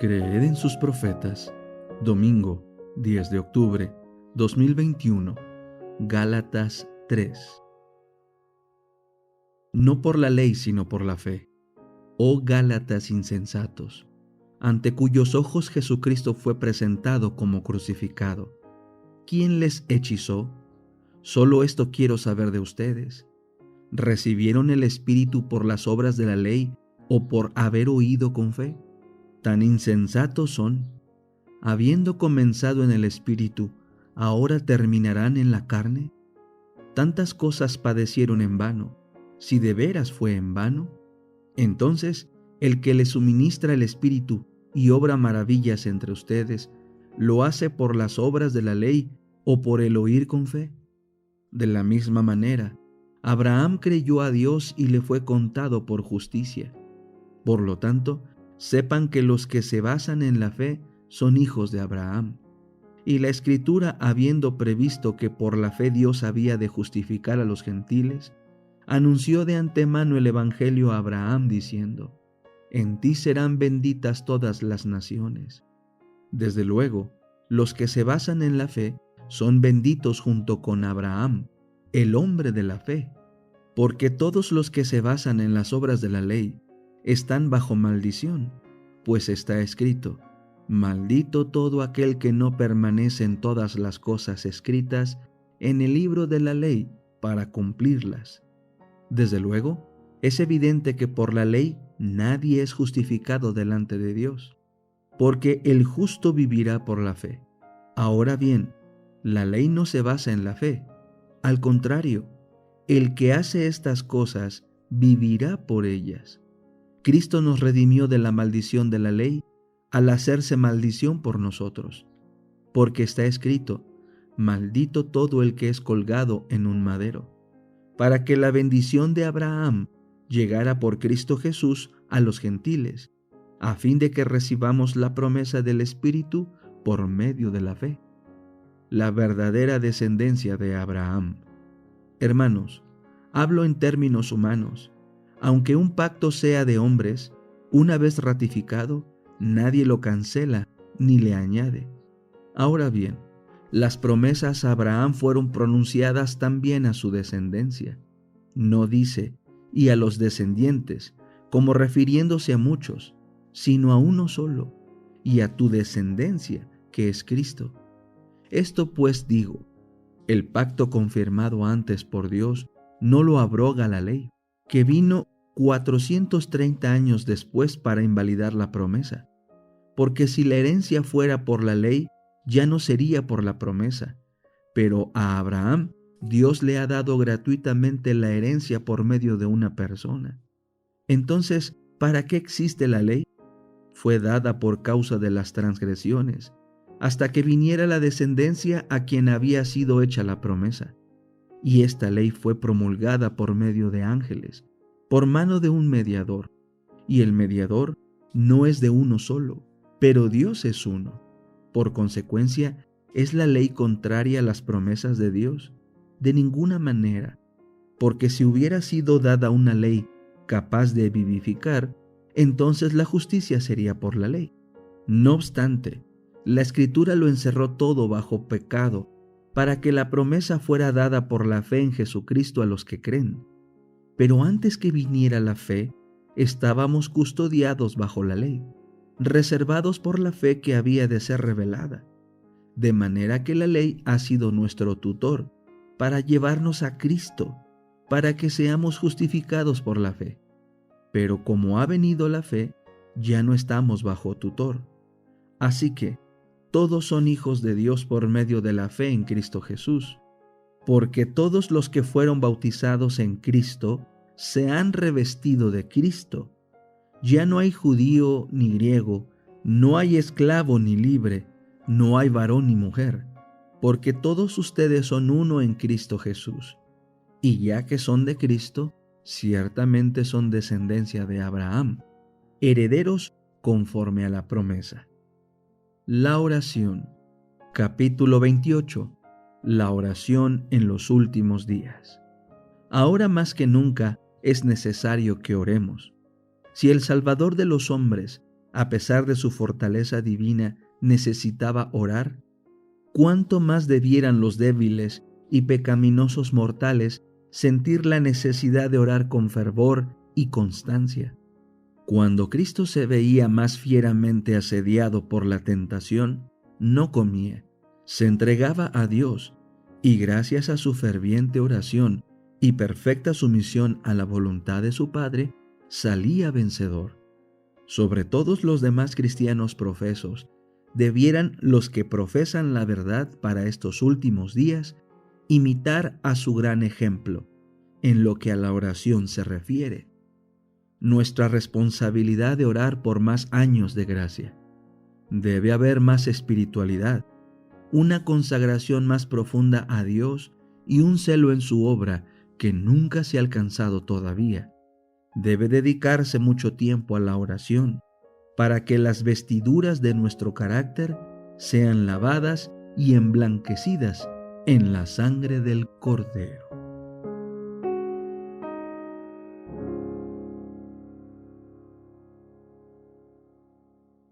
Creed en sus profetas. Domingo, 10 de octubre, 2021. Gálatas 3. No por la ley, sino por la fe. Oh Gálatas insensatos, ante cuyos ojos Jesucristo fue presentado como crucificado. ¿Quién les hechizó? Solo esto quiero saber de ustedes. ¿Recibieron el Espíritu por las obras de la ley o por haber oído con fe? Tan insensatos son. Habiendo comenzado en el Espíritu, ¿ahora terminarán en la carne? Tantas cosas padecieron en vano, si de veras fue en vano. Entonces, el que les suministra el Espíritu y obra maravillas entre ustedes, ¿lo hace por las obras de la ley o por el oír con fe? De la misma manera, Abraham creyó a Dios y le fue contado por justicia. Por lo tanto, sepan que los que se basan en la fe son hijos de Abraham. Y la Escritura, habiendo previsto que por la fe Dios había de justificar a los gentiles, anunció de antemano el Evangelio a Abraham diciendo: en ti serán benditas todas las naciones. Desde luego, los que se basan en la fe son benditos junto con Abraham, el hombre de la fe, porque todos los que se basan en las obras de la ley están bajo maldición, pues está escrito: maldito todo aquel que no permanece en todas las cosas escritas en el libro de la ley para cumplirlas. Desde luego, es evidente que por la ley nadie es justificado delante de Dios, porque el justo vivirá por la fe. Ahora bien, la ley no se basa en la fe. Al contrario, el que hace estas cosas vivirá por ellas. Cristo nos redimió de la maldición de la ley al hacerse maldición por nosotros, porque está escrito: maldito todo el que es colgado en un madero, para que la bendición de Abraham llegara por Cristo Jesús a los gentiles, a fin de que recibamos la promesa del Espíritu por medio de la fe, la verdadera descendencia de Abraham. Hermanos, hablo en términos humanos. Aunque un pacto sea de hombres, una vez ratificado, nadie lo cancela ni le añade. Ahora bien, las promesas a Abraham fueron pronunciadas también a su descendencia. No dice «y a los descendientes», como refiriéndose a muchos, sino a uno solo, y a tu descendencia, que es Cristo. Esto pues digo: el pacto confirmado antes por Dios no lo abroga la ley, que vino 430 años después para invalidar la promesa. Porque si la herencia fuera por la ley, ya no sería por la promesa. Pero a Abraham Dios le ha dado gratuitamente la herencia por medio de una persona. Entonces, ¿para qué existe la ley? Fue dada por causa de las transgresiones, hasta que viniera la descendencia a quien había sido hecha la promesa. Y esta ley fue promulgada por medio de ángeles, por mano de un mediador. Y el mediador no es de uno solo, pero Dios es uno. Por consecuencia, ¿es la ley contraria a las promesas de Dios? De ninguna manera, porque si hubiera sido dada una ley capaz de vivificar, entonces la justicia sería por la ley. No obstante, la Escritura lo encerró todo bajo pecado, para que la promesa fuera dada por la fe en Jesucristo a los que creen. Pero antes que viniera la fe, estábamos custodiados bajo la ley, reservados por la fe que había de ser revelada. De manera que la ley ha sido nuestro tutor para llevarnos a Cristo, para que seamos justificados por la fe. Pero como ha venido la fe, ya no estamos bajo tutor. Así que todos son hijos de Dios por medio de la fe en Cristo Jesús, porque todos los que fueron bautizados en Cristo se han revestido de Cristo. Ya no hay judío ni griego, no hay esclavo ni libre, no hay varón ni mujer, porque todos ustedes son uno en Cristo Jesús. Y ya que son de Cristo, ciertamente son descendencia de Abraham, herederos conforme a la promesa. La oración. Capítulo 28. La oración en los últimos días. Ahora más que nunca es necesario que oremos. Si el Salvador de los hombres a pesar de su fortaleza divina, necesitaba orar? ¿Cuánto más debieran los débiles y pecaminosos mortales sentir la necesidad de orar con fervor y constancia? Cuando Cristo se veía más fieramente asediado por la tentación, no comía, se entregaba a Dios, y gracias a su ferviente oración y perfecta sumisión a la voluntad de su Padre, salía vencedor. Sobre todos los demás cristianos profesos, debieran los que profesan la verdad para estos últimos días imitar a su gran ejemplo, en lo que a la oración se refiere. Nuestra responsabilidad de orar por más años de gracia. Debe haber más espiritualidad, una consagración más profunda a Dios y un celo en su obra que nunca se ha alcanzado todavía. Debe dedicarse mucho tiempo a la oración para que las vestiduras de nuestro carácter sean lavadas y emblanquecidas en la sangre del Cordero.